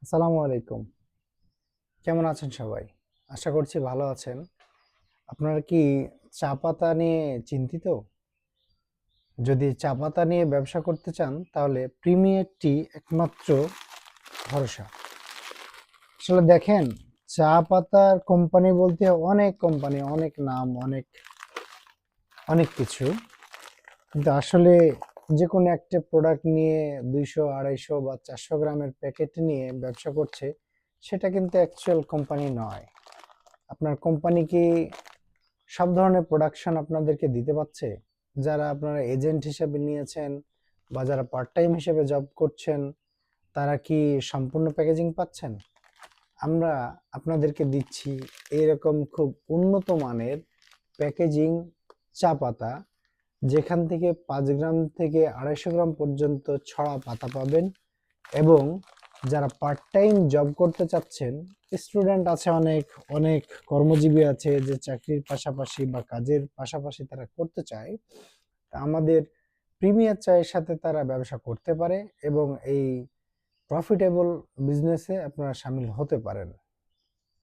আসসালামু আলাইকুম। কেমন আছেন সবাই? আশা করছি ভালো আছেন। আপনারা কি চা পাতা নিয়ে চিন্তিত? যদি চা পাতা নিয়ে ব্যবসা করতে চান তাহলে প্রিমিয়ার টি একমাত্র ভরসা। আসলে দেখেন, চা পাতার কোম্পানি বলতে অনেক কোম্পানি, অনেক নাম, অনেক অনেক কিছু। কিন্তু আসলে যেকোনো একটা প্রোডাক্ট নিয়ে ২০০, ২৫০ বা ৪০০ গ্রামের প্যাকেট নিয়ে ব্যবসা করছে, সেটা কিন্তু অ্যাকচুয়াল কোম্পানি নয়। আপনার কোম্পানি কি সব ধরনের প্রোডাকশন আপনাদেরকে দিতে পারছে? যারা আপনারা এজেন্ট হিসেবে নিয়েছেন বা যারা পার্ট টাইম হিসেবে জব করছেন, তারা কি সম্পূর্ণ প্যাকেজিং পাচ্ছেন? আমরা আপনাদেরকে দিচ্ছি এরকম খুব উন্নত মানের প্যাকেজিং চা পাতা, যেখান থেকে ৫ গ্রাম থেকে ২৫০ গ্রাম পর্যন্ত ছড়া পাতা পাবেন। এবং যারা পার্ট টাইম জব করতে চাচ্ছেন, স্টুডেন্ট আছে অনেক, অনেক কর্মজীবী আছে যে চাকরির পাশাপাশি বা কাজের পাশাপাশি তারা করতে চায়। তা আমাদের প্রিমিয়ার চায়ের সাথে তারা ব্যবসা করতে পারে এবং এই প্রফিটেবল বিজনেসে আপনারা শামিল হতে পারেন।